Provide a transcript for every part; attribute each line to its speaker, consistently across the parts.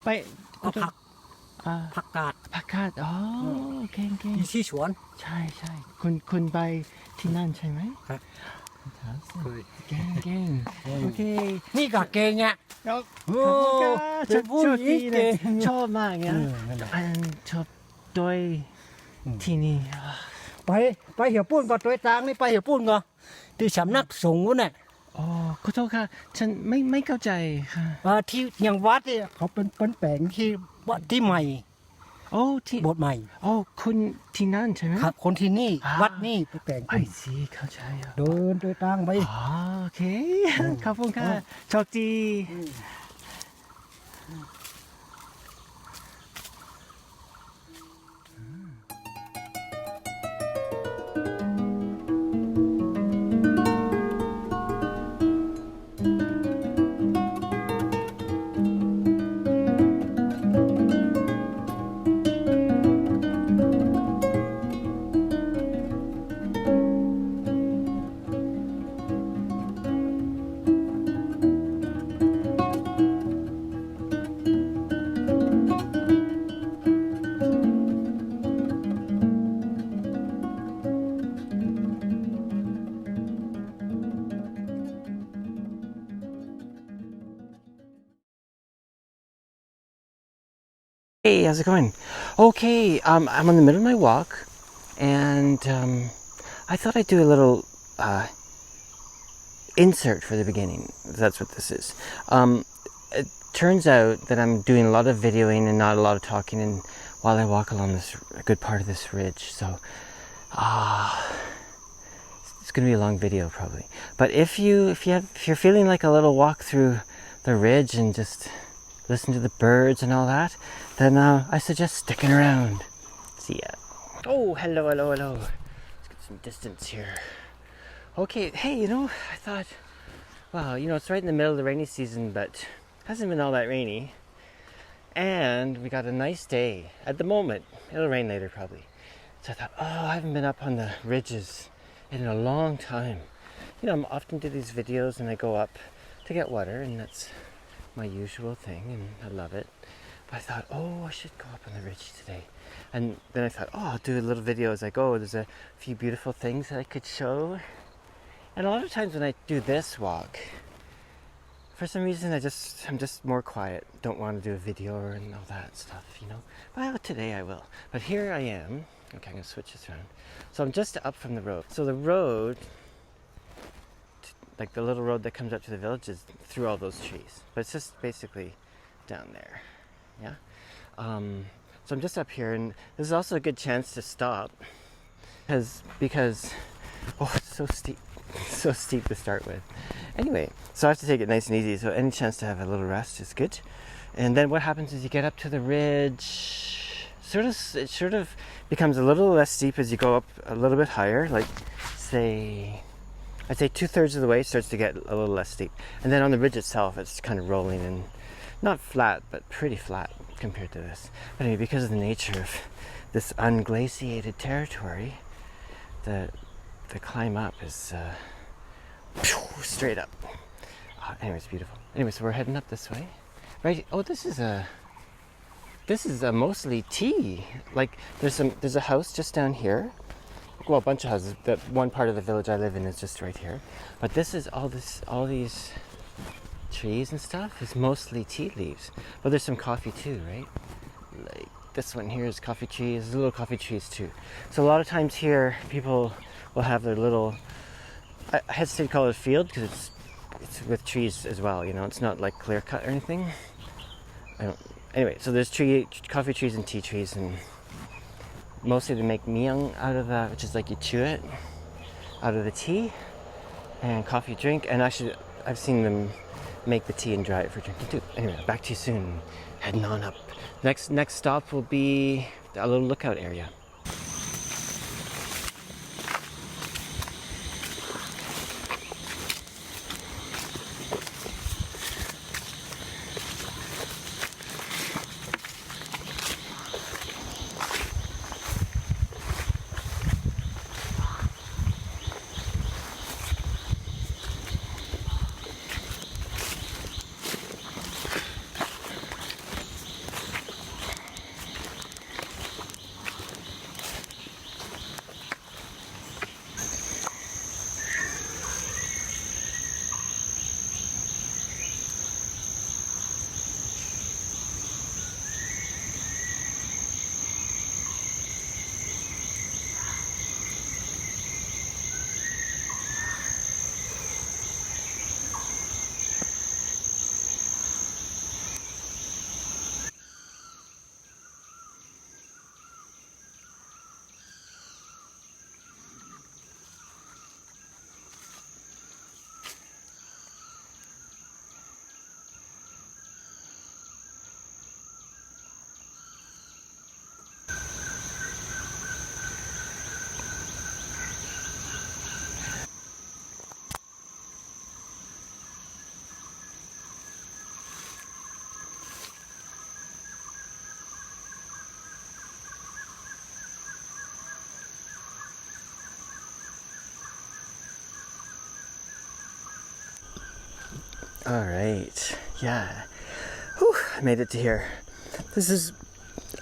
Speaker 1: ไป
Speaker 2: ก็ผักกาด
Speaker 1: ผักกาดอ๋อเก่ง
Speaker 2: อยู่ที่สวน
Speaker 1: ใช่คุณไปที่นั่นใช่ไหม
Speaker 2: ครับ
Speaker 1: เก่งโอเค
Speaker 2: นี่ก็เก่งอ่ะ
Speaker 1: แล้ว
Speaker 2: โอ้
Speaker 1: เป็นผู้หญิงเก่ง
Speaker 2: เก่ง
Speaker 1: ชอบมากนะ
Speaker 2: นั่นแหละ
Speaker 1: อันชอบด้วยที่นี่
Speaker 2: ไปเหี่ยวปุ้นก็ตัวจางนี่ไปเหี่ยวปุ้นก็ที่สำนักสงฆ์น่ะ
Speaker 1: อ๋อขอโทษค่ะฉันไม่เข้าใจค่ะ
Speaker 2: ที่อย่างวัดเนี่ยเขาเป็นแปลงที่วัดที่ใหม่
Speaker 1: โอ้ที่
Speaker 2: โบสถ์ใหม่
Speaker 1: โอ้คุณที่นั่นใช่ไหม
Speaker 2: ครับคนที่นี่
Speaker 1: อ่า
Speaker 2: วัดนี่เป็นแปลง
Speaker 1: ไอซีเข้าใจอ่ะ
Speaker 2: เดินตัวจางไป
Speaker 1: อ๋อโอเคขอบคุณค่ะโชคดี Hey, how's it going? Okay, I'm in the middle of my walk, and I thought I'd do a little insert for the beginning. That's what this is. It turns out that I'm doing a lot of videoing and not a lot of talking, and while I walk along a good part of this ridge, so it's going to be a long video probably. But if you're feeling like a little walk through the ridge and just listen to the birds and all that, then I suggest sticking around. See ya. Oh, hello. Let's get some distance here. Okay, hey, I thought, wow, it's right in the middle of the rainy season, but it hasn't been all that rainy. And we got a nice day at the moment. It'll rain later probably. So I thought, I haven't been up on the ridges in a long time. I often do these videos and I go up to get water, and that's my usual thing, and I love it. But I thought, I should go up on the ridge today. And then I thought, I'll do a little video as I go. There's a few beautiful things that I could show. And a lot of times when I do this walk, for some reason I'm just more quiet. Don't want to do a video and all that stuff, Well, today I will. But here I am. Okay, I'm going to switch this around. So I'm just up from the road. So the road, like the little road that comes up to the village, is through all those trees. But it's just basically down there. Yeah. So I'm just up here, and this is also a good chance to stop because it's so steep to start with. Anyway, so I have to take it nice and easy. So any chance to have a little rest is good. And then what happens is you get up to the ridge. It sort of becomes a little less steep as you go up a little bit higher. Like I'd say 2/3 of the way it starts to get a little less steep. And then on the ridge itself, it's kind of rolling and not flat, but pretty flat compared to this. But anyway, because of the nature of this unglaciated territory, the climb up is straight up. Anyway, it's beautiful. Anyway, so we're heading up this way. Right? Oh, this is mostly tea. Like there's a house just down here. Well, a bunch of houses. That one part of the village I live in is just right here. But this is all these trees and stuff is mostly tea leaves. But there's some coffee too, right? Like this one here is coffee trees. There's little coffee trees too. So a lot of times here, people will have their little, I hesitate to call it a field because it's with trees as well. It's not like clear cut or anything. Anyway, so there's coffee trees and tea trees, and mostly they make miang out of that, which is like you chew it out of the tea, and coffee drink. And actually, I've seen them make the tea and dry it for drinking too. Anyway, back to you soon. Heading on up. Next stop will be a little lookout area. All right, yeah. Whew, I made it to here. This is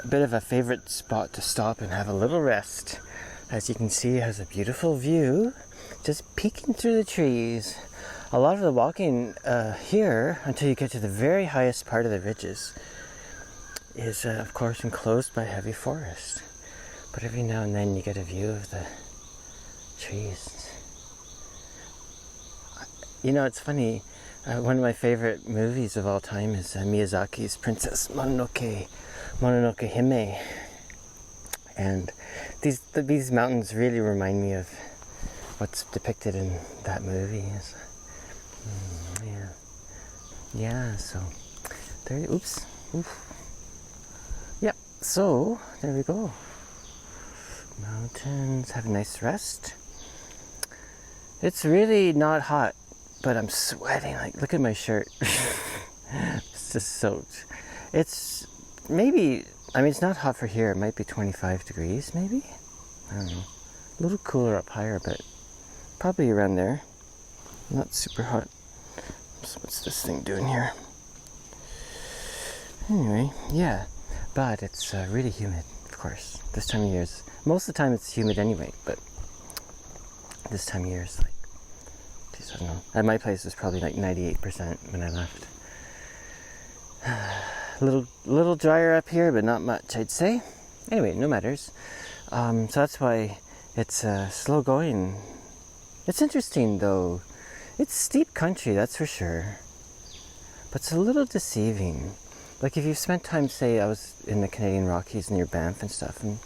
Speaker 1: a bit of a favorite spot to stop and have a little rest. As you can see, it has a beautiful view, just peeking through the trees. A lot of the walking here, until you get to the very highest part of the ridges, is of course enclosed by heavy forest. But every now and then you get a view of the trees. You know, it's funny, one of my favorite movies of all time is Miyazaki's Princess Mononoke Hime. And these mountains really remind me of what's depicted in that movie. Yeah, so there, oops. Yep, so there we go. Mountains, have a nice rest. It's really not hot, but I'm sweating. Like, look at my shirt. It's just soaked. It's maybe, I mean, it's not hot for here. It might be 25 degrees, maybe? I don't know. A little cooler up higher, but probably around there. Not super hot. So what's this thing doing here? Anyway, yeah. But it's really humid, of course. This time of year is, most of the time it's humid anyway, but this time of year is like, geez, I don't know. At my place it was probably like 98% when I left. A little drier up here, but not much, I'd say. Anyway, no matters. So that's why it's slow going. It's interesting though. It's steep country, that's for sure. But it's a little deceiving. Like if you've spent time, say I was in the Canadian Rockies near Banff and stuff, and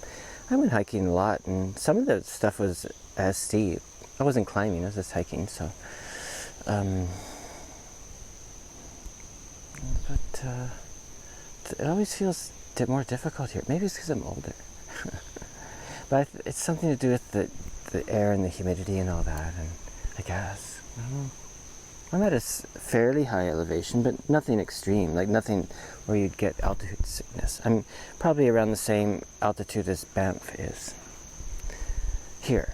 Speaker 1: I went hiking a lot, and some of the stuff was as steep. I wasn't climbing, I was just hiking, so. But it always feels more difficult here. Maybe it's because I'm older. But it's something to do with the air and the humidity and all that, and I guess. I don't know. I'm at a fairly high elevation, but nothing extreme, like nothing where you'd get altitude sickness. I'm probably around the same altitude as Banff is. Here.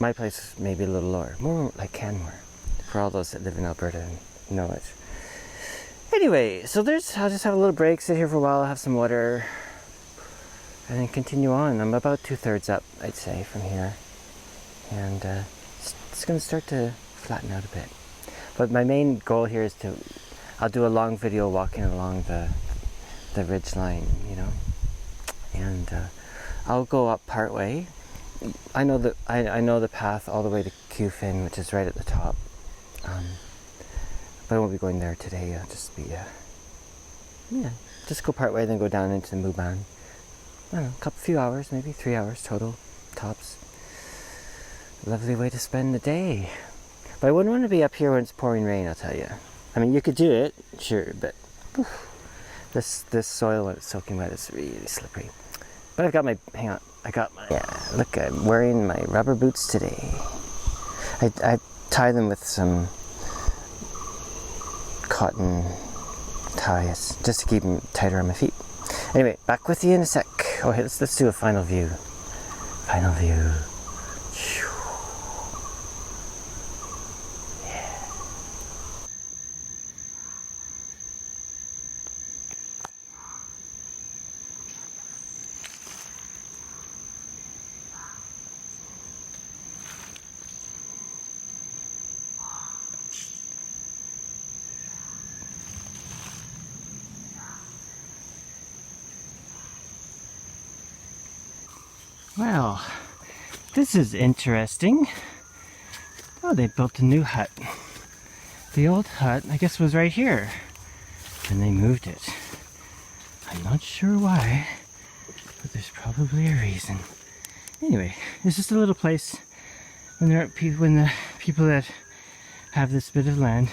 Speaker 1: My place is maybe a little lower. More like Canmore, for all those that live in Alberta and know it. Anyway, so I'll just have a little break, sit here for a while, have some water, and then continue on. I'm about 2/3 up, I'd say, from here. And it's going to start to flatten out a bit. But my main goal here is I'll do a long video walking along the ridge line, you know. And I'll go up part way. I know the path all the way to Cufin, which is right at the top. But I won't be going there today. I'll just be, just go part way, then go down into the Muban. I don't know, few hours, maybe 3 hours total, tops. Lovely way to spend the day. But I wouldn't want to be up here when it's pouring rain, I'll tell you. I mean, you could do it, sure, but this soil when it's soaking wet is really slippery. But I've got my, look, I'm wearing my rubber boots today. I tie them with some cotton ties just to keep them tighter on my feet. Anyway, back with you in a sec. Oh, hey, let's do a final view. Final view. Well, this is interesting. Oh, they built a new hut. The old hut, I guess, was right here. And they moved it. I'm not sure why, but there's probably a reason. Anyway, it's just a little place when the people that have this bit of land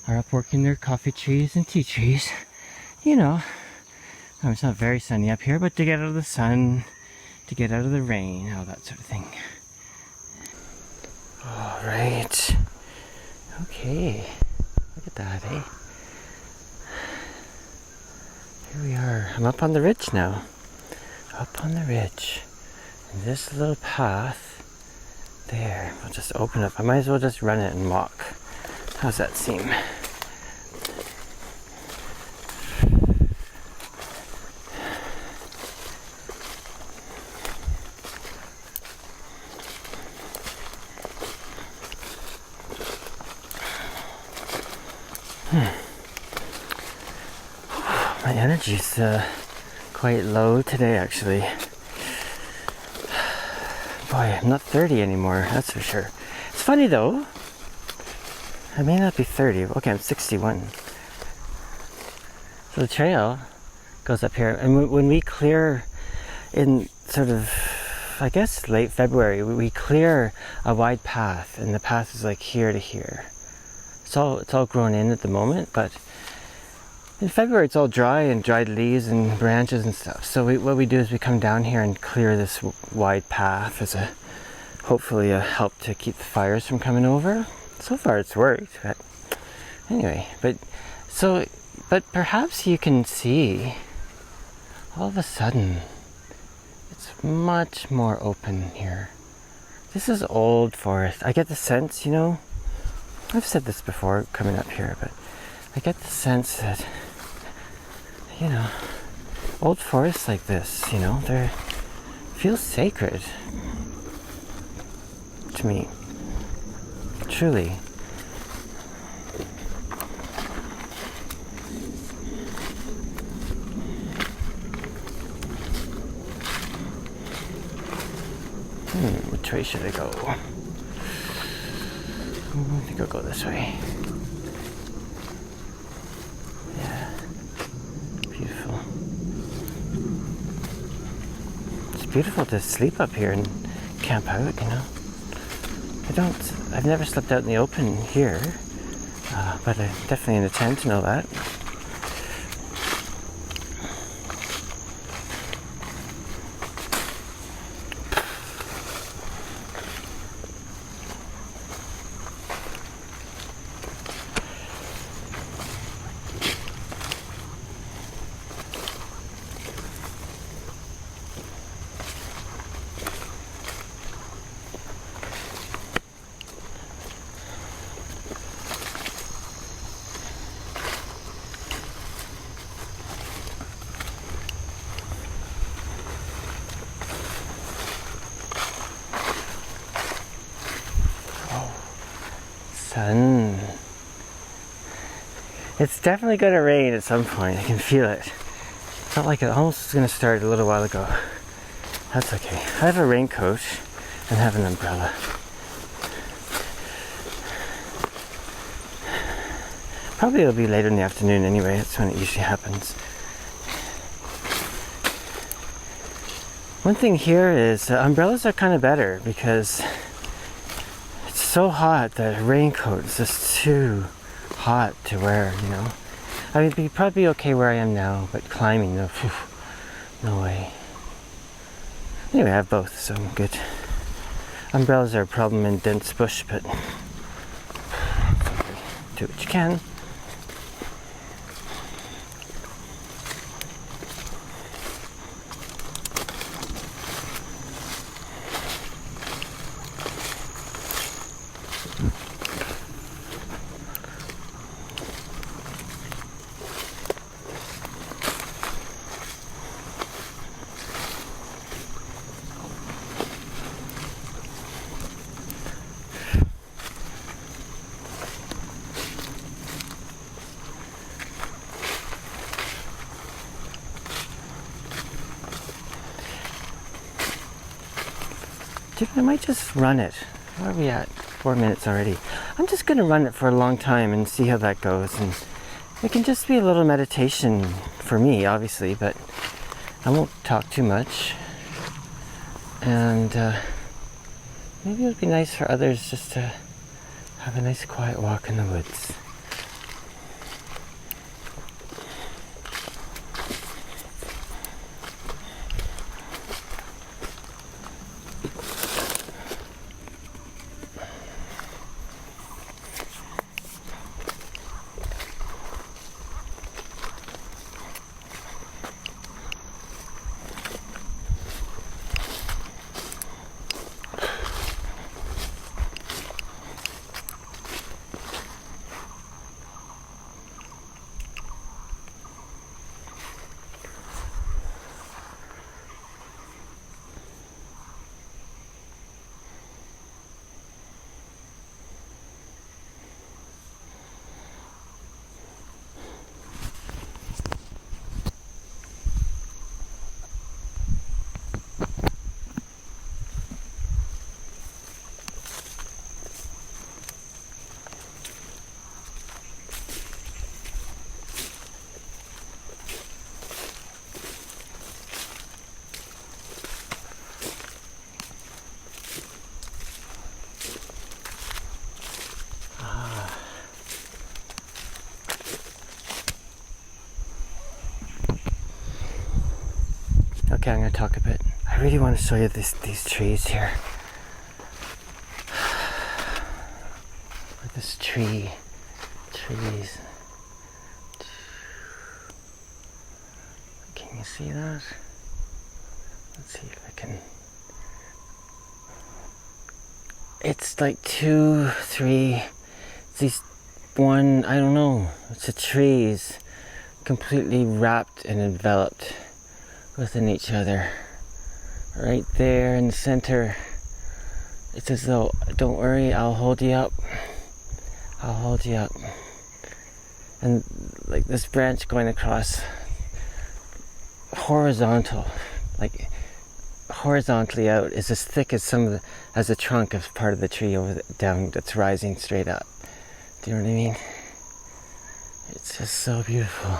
Speaker 1: are up working their coffee trees and tea trees. You know, it's not very sunny up here, but to get out of the sun, to get out of the rain, all that sort of thing. All right. Okay. Look at that, eh? Here we are. I'm up on the ridge now. Up on the ridge. And this little path there. I'll just open up. I might as well just run it and walk. How's that seem? energy's quite low today, actually. Boy, I'm not 30 anymore, that's for sure. It's funny though. I may not be 30. Okay, I'm 61. So the trail goes up here, and when we clear in sort of, I guess, late February, we clear a wide path, and the path is like here to here. It's all grown in at the moment, but in February it's all dry and dried leaves and branches and stuff. So what we do is we come down here and clear this wide path as a hopefully a help to keep the fires from coming over. So far it's worked, but anyway, but perhaps you can see all of a sudden it's much more open here. This is old forest. I get the sense, you know, I've said this before coming up here, but I get the sense that, you know, old forests like this, you know, they feel sacred to me. Truly. Which way should I go? I think I'll go this way. Yeah. Beautiful. It's beautiful to sleep up here and camp out, you know. I've never slept out in the open here, but I'm definitely in a tent and all that. Sun. It's definitely gonna rain at some point. I can feel it. Felt like it almost was gonna start a little while ago. That's okay. I have a raincoat and have an umbrella. Probably it'll be later in the afternoon anyway. That's when it usually happens. One thing here is umbrellas are kind of better because it's so hot that a raincoat is just too hot to wear, you know. I mean, it'd be probably okay where I am now, but climbing, no, no way. Anyway, I have both, so I'm good. Umbrellas are a problem in dense bush, but do what you can. I might just run it. Where are we at? 4 minutes already. I'm just going to run it for a long time and see how that goes. And it can just be a little meditation for me, obviously, but I won't talk too much. And maybe it would be nice for others just to have a nice quiet walk in the woods. Okay, I'm gonna talk a bit. I really want to show you these trees here. Look at this trees. Can you see that? Let's see if I can. It's like 2, 3, these one, I don't know, it's the trees completely wrapped and enveloped within each other. Right there in the center, it's as though, don't worry, I'll hold you up. I'll hold you up. And like this branch going across horizontally out is as thick as as the trunk of part of the tree down that's rising straight up. Do you know what I mean? It's just so beautiful.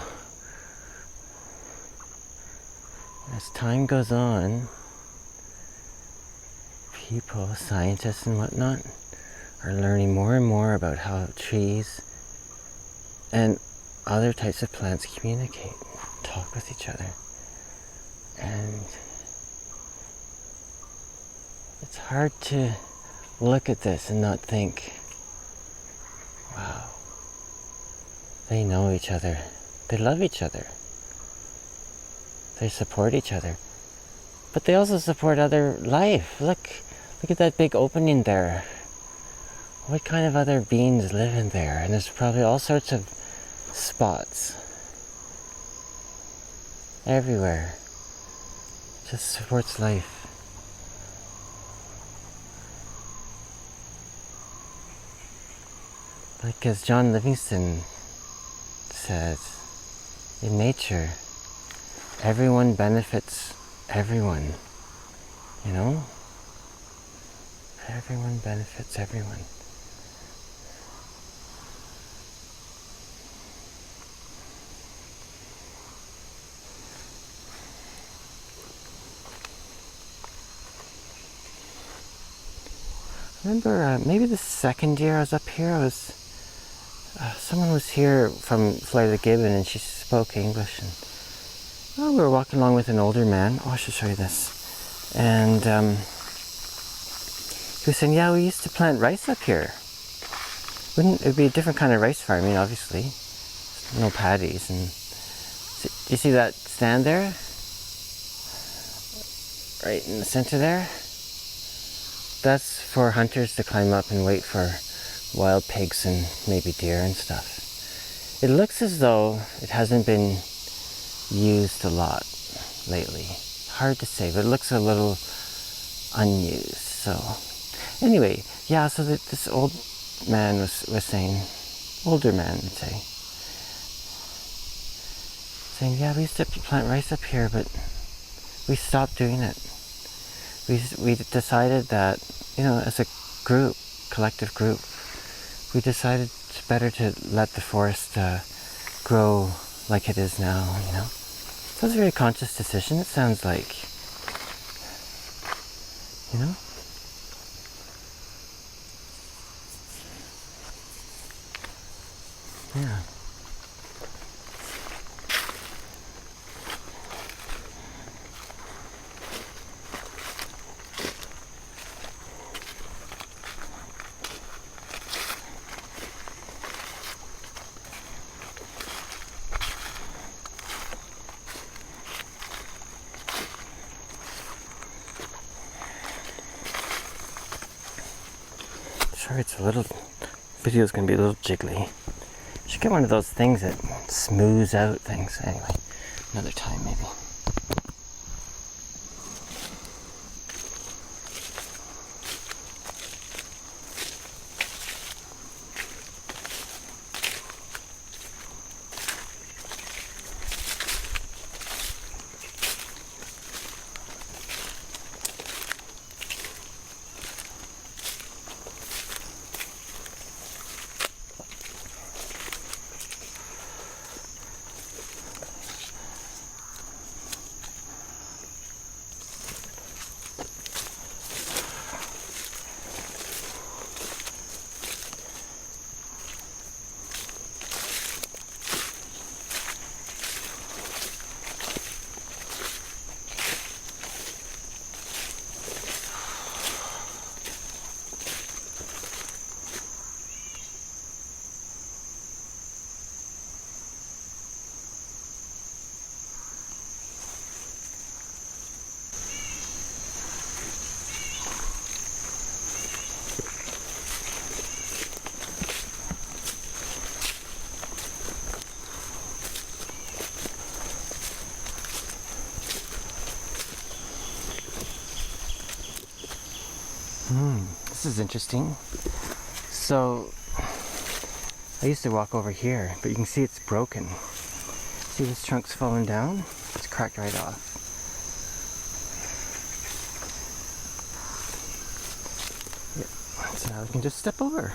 Speaker 1: As time goes on, people, scientists and whatnot, are learning more and more about how trees and other types of plants communicate, talk with each other. And it's hard to look at this and not think, wow, they know each other, they love each other, they support each other, but they also support other life. Look at that big opening there. What kind of other beings live in there? And there's probably all sorts of spots everywhere. Just supports life. Like as John Livingston says, in nature, everyone benefits everyone. You know? Everyone benefits everyone. I remember maybe the second year I was up here, someone was here from Flight of the Gibbon and she spoke English, and we were walking along with an older man. I should show you this. And he was saying, yeah, we used to plant rice up here. It would be a different kind of rice farming, obviously. No paddies. And do you see that stand there? Right in the center there? That's for hunters to climb up and wait for wild pigs and maybe deer and stuff. It looks as though it hasn't been used a lot lately. Hard to say, but it looks a little unused. So anyway, yeah, so this old man was saying, older man would say, saying, yeah, we used to plant rice up here, but we stopped doing it. We decided that, you know, as a group, collective group, we decided it's better to let the forest grow like it is now, you know. So it's a very conscious decision, it sounds like, you know. Yeah. Sorry, it's a little, video's gonna be a little jiggly. Should get one of those things that smooths out things. Anyway, another time maybe. This is interesting. So, I used to walk over here, but you can see it's broken. See, this trunk's fallen down? It's cracked right off. Yep. So now we can just step over.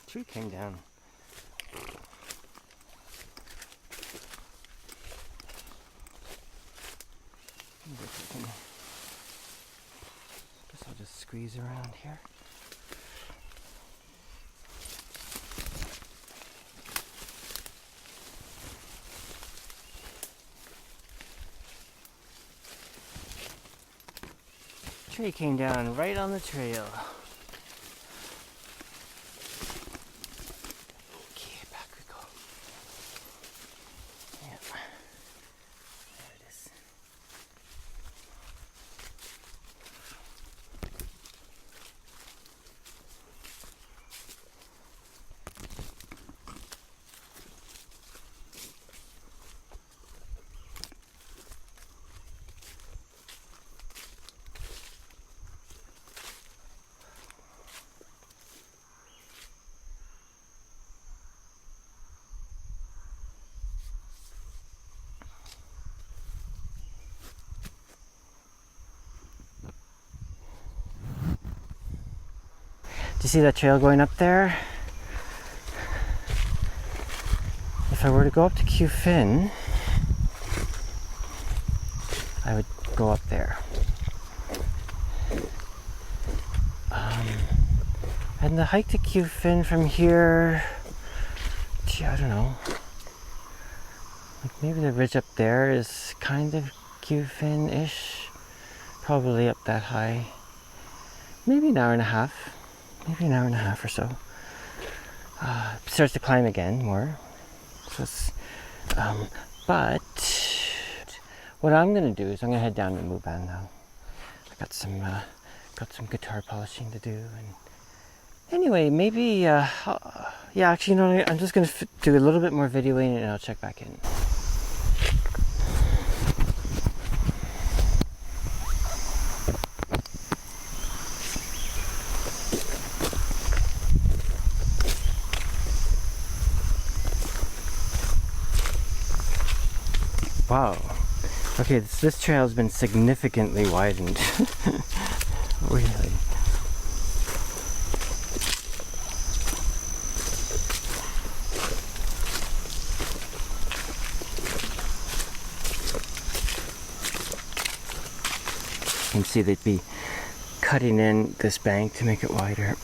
Speaker 1: Tree came down. Guess I'll just squeeze around here. Tree came down right on the trail. Okay, back we go. Yeah. There it is. Do you see that trail going up there? If I were to go up to Q Fin, I would go up there. And the hike to Q Fin from here, gee, I don't know. Like maybe the ridge up there is kind of Q Fin-ish. Probably up that high. Maybe an hour and a half. Maybe an hour and a half or so. It starts to climb again more. So it's, but what I'm gonna do is I'm gonna head down to Muban now. I got some guitar polishing to do, and anyway, maybe yeah. Actually, you know, I'm just gonna do a little bit more videoing and I'll check back in. Wow. Okay, this trail has been significantly widened. Really. You can see they'd be cutting in this bank to make it wider.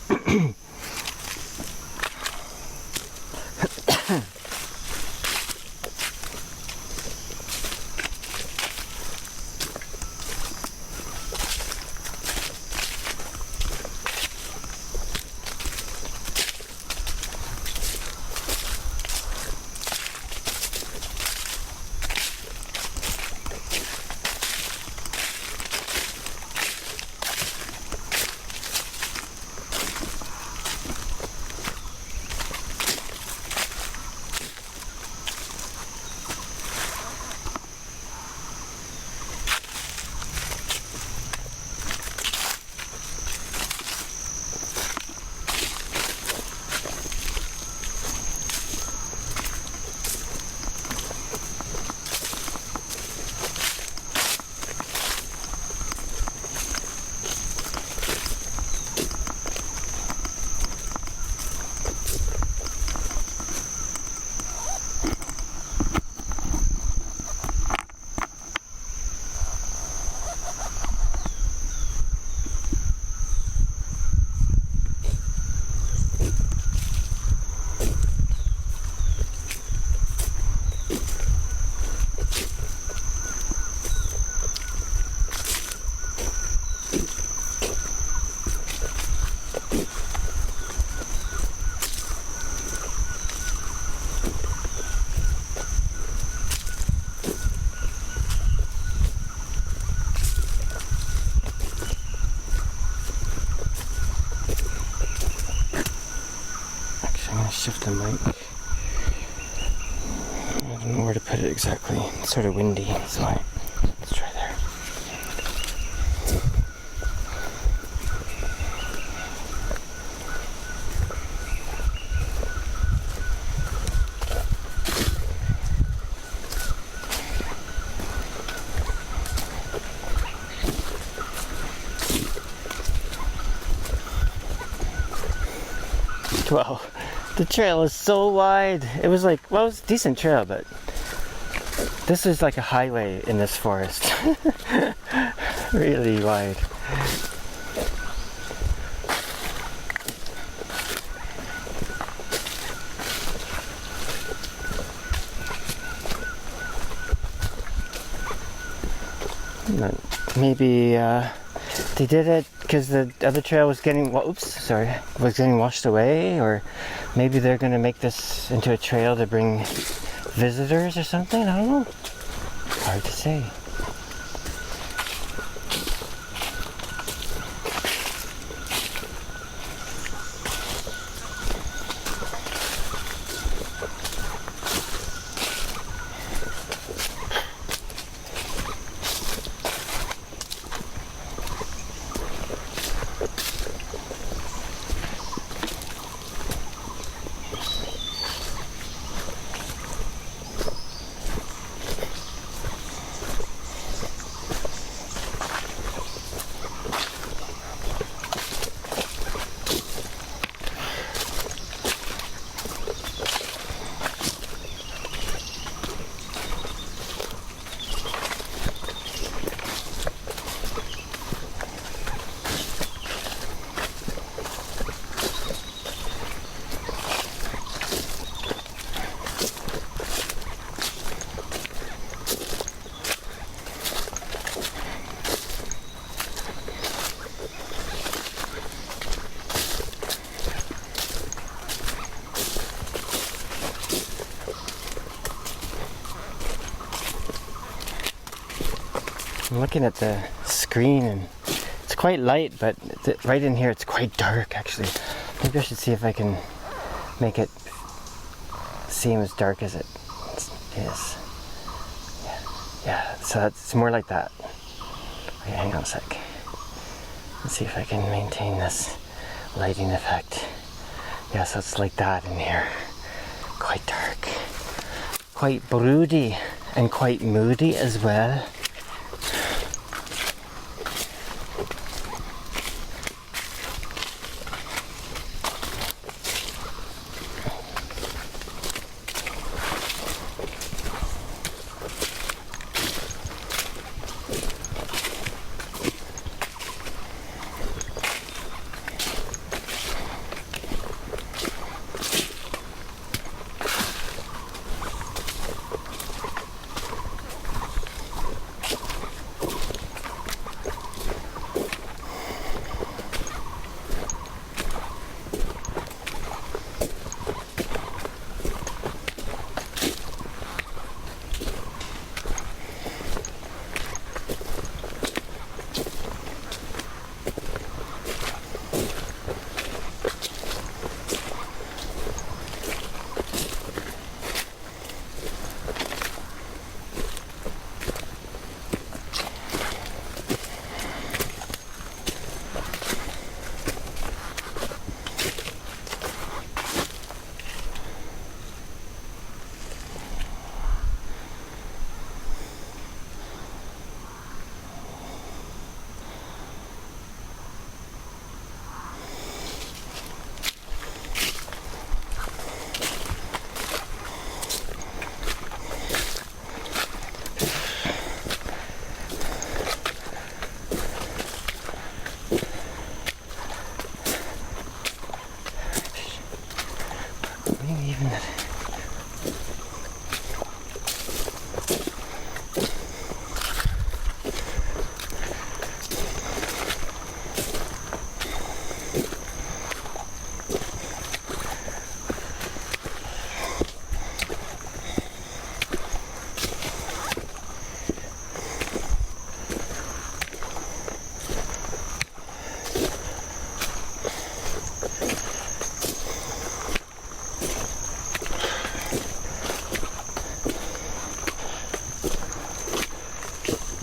Speaker 1: Shift the mic. I don't know where to put it exactly. It's sort of windy, so let's try there. Wow. The trail is so wide. It was like, well, it was a decent trail, but this is like a highway in this forest. Really wide. Maybe they did it because the other trail was getting was getting washed away, or maybe they're gonna make this into a trail to bring visitors or something. I don't know. Hard to say. I'm looking at the screen and it's quite light, but right in here it's quite dark actually. Maybe I should see if I can make it seem as dark as it is. Yeah, so it's more like that. Okay, hang on a sec. Let's see if I can maintain this lighting effect. Yeah, so it's like that in here. Quite dark. Quite broody and quite moody as well.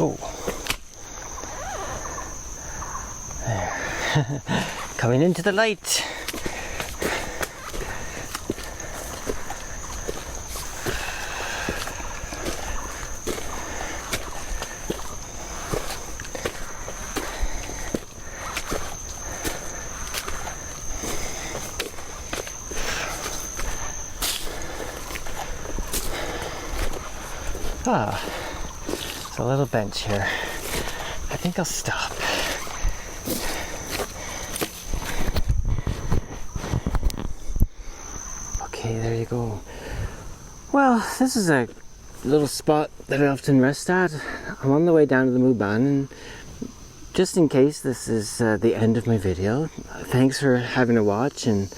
Speaker 1: Oh. There. Coming into the light. Ah, there's a little bench here. I think I'll stop. Okay, there you go. Well, this is a little spot that I often rest at. I'm on the way down to the Muban, and just in case this is the end of my video, thanks for having to watch, and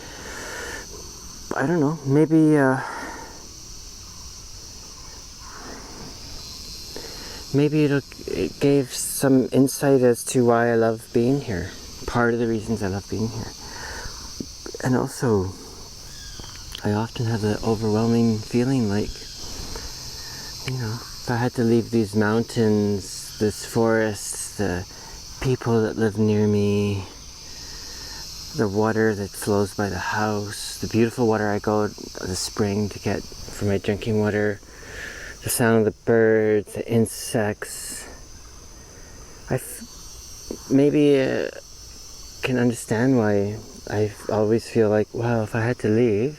Speaker 1: I don't know, maybe it gave some insight as to why I love being here. Part of the reasons I love being here. And also, I often have the overwhelming feeling like, you know, if I had to leave these mountains, this forest, the people that live near me, the water that flows by the house, the beautiful water I go to the spring to get for my drinking water, the sound of the birds, the insects. Maybe can understand why I always feel like, wow, if I had to leave,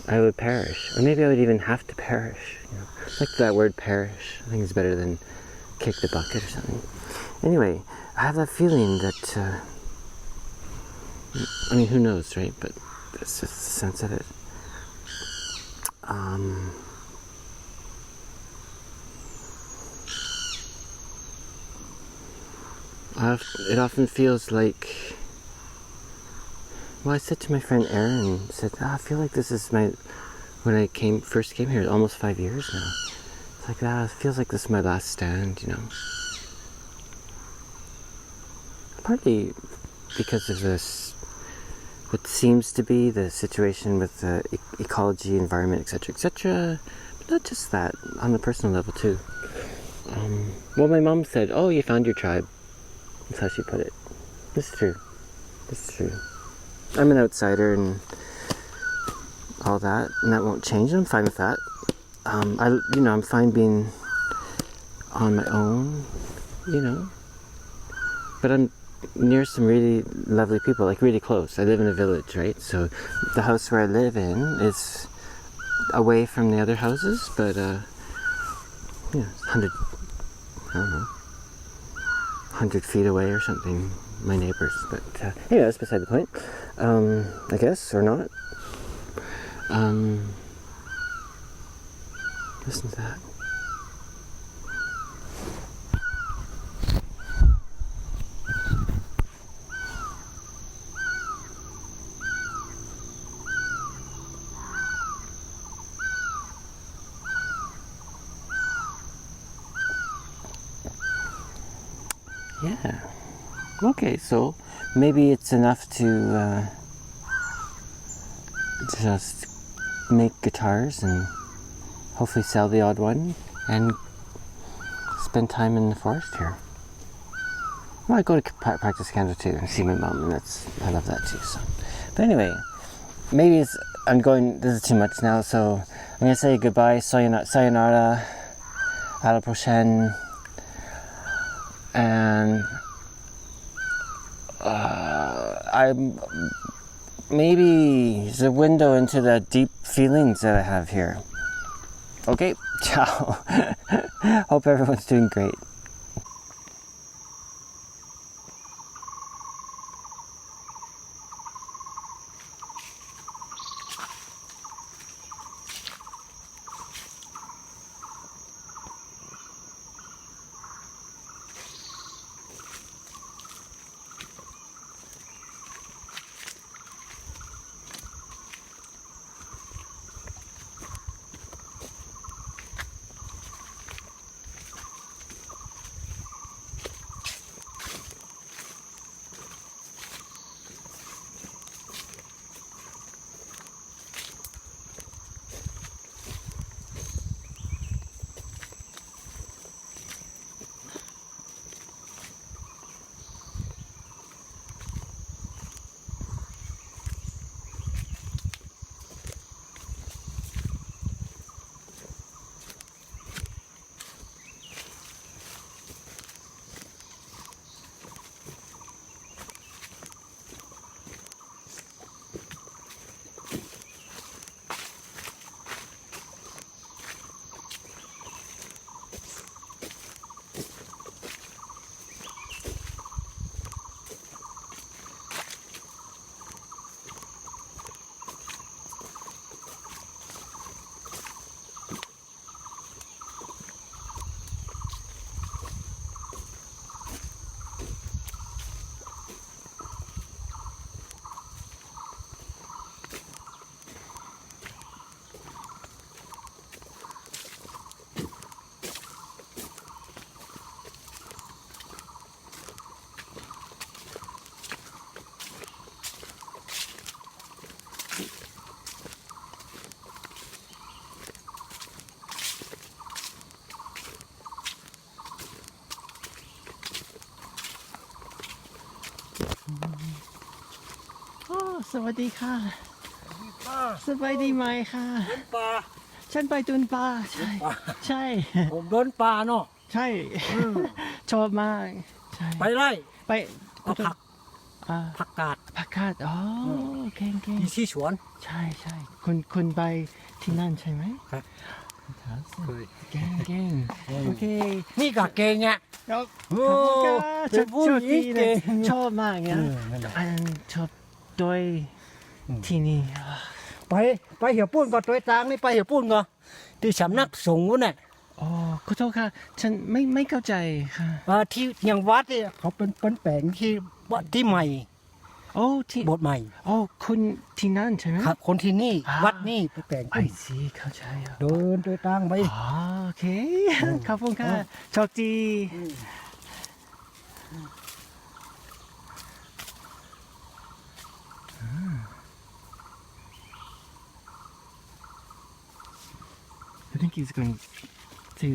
Speaker 1: I would perish. Or maybe I would even have to perish. You know? Like that word perish. I think it's better than kick the bucket or something. Anyway, I have that feeling that, I mean, who knows, right? But that's just the sense of it. It often feels like, well, I said to my friend Erin, I feel like this is when I first came here, almost 5 years now. It's like that, it feels like this is my last stand, you know. Partly because of this, what seems to be the situation with the ecology, environment, etc., but not just that, on the personal level too. Well, my mom said, oh, you found your tribe. That's how she put it. It's true. It's true. I'm an outsider and all that, and that won't change. I'm fine with that. I'm fine being on my own, you know. But I'm near some really lovely people, like really close. I live in a village, right? So the house where I live in is away from the other houses, but 100 feet away or something, my neighbors. But anyway, that's beside the point, I guess, or not. Listen to that. Yeah. Okay, so maybe it's enough to just make guitars and hopefully sell the odd one and spend time in the forest here. Well, I go to practice canto too and see my mom, and I love that too. So, but anyway, maybe this is too much now, so I'm gonna say goodbye, sayonara, à la prochaine. And maybe it's a window into the deep feelings that I have here. Okay, ciao. Hope everyone's doing great. โอ้สวัสดีค่ะ
Speaker 2: ป้า
Speaker 1: สบายดีไหมค่ะ
Speaker 2: เดินป่า
Speaker 1: ฉันไปตุนปลาใช่ ใช่
Speaker 2: ผมเดินป่าเนาะ
Speaker 1: ใช่ ชอบมากใช่
Speaker 2: ไปไล่
Speaker 1: ไป
Speaker 2: เอาผัก
Speaker 1: อ่า
Speaker 2: ผักกาด
Speaker 1: ผักกาดอ๋อเก่งเก่ง
Speaker 2: อยู่ที่สวน
Speaker 1: ใช่ใช่คุณไปที่นั่นใช่ไหม
Speaker 2: ครับ เคย
Speaker 1: เก่งเก่งโอเค
Speaker 2: นี่กะเกงไง
Speaker 1: ขอบ
Speaker 2: โอ้
Speaker 1: คุณค่ะ
Speaker 2: เป็นผู้หญิงเก่ง
Speaker 1: ชอบมากเนี่ย
Speaker 2: นั่นแหละ
Speaker 1: อันชอบด้วยที่นี่
Speaker 2: ไปเหี่ยวปุ้นก่อนตัวจางนี่ไปเหี่ยวปุ้นก่อนที่สำนักสงฆ์นู่นน่ะ
Speaker 1: อ๋อขอโทษค่ะ ฉันไม่เข้าใจค่ะ
Speaker 2: ที่อย่างวัดเนี่ยเขาเป็นแปลงที่วัดที่ใหม่
Speaker 1: โอ้ที่
Speaker 2: โบสถ์ใหม่
Speaker 1: โอ้คุณที่นั่นใช่ไหม
Speaker 2: ครับ คนที่นี่ วัดนี่เป็นแปลง
Speaker 1: ไอ
Speaker 2: ขึ้น
Speaker 1: ซีเข้าใจอ่ะ
Speaker 2: เดินตัวจางไป
Speaker 1: อ๋อโอเคขอบคุณค่ะโชคดี I think he's going to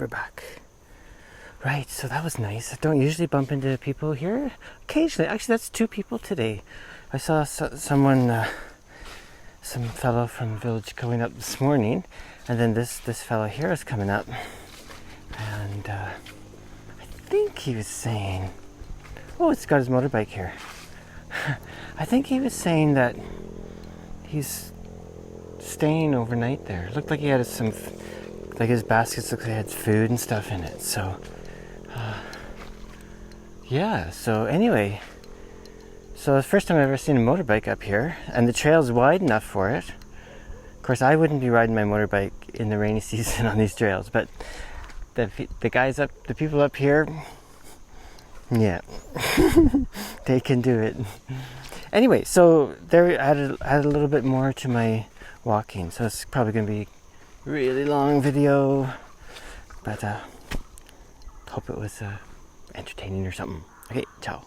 Speaker 1: We're back. Right, so that was nice. I don't usually bump into people here. Occasionally, actually, that's 2 people today. I saw someone, some fellow from the village going up this morning, and then this fellow here is coming up. And I think think he was saying, oh, it's got his motorbike here. I think he was saying that he's staying overnight there. It looked like he had some, like his baskets looked like they had food and stuff in it. So, yeah, so anyway, so the first time I've ever seen a motorbike up here, and the trail's wide enough for it. Of course, I wouldn't be riding my motorbike in the rainy season on these trails, but the guys up, the people up here, yeah, they can do it. Anyway, so there I added a little bit more to my walking, so it's probably going to be a really long video, but hope it was entertaining or something. Okay, ciao.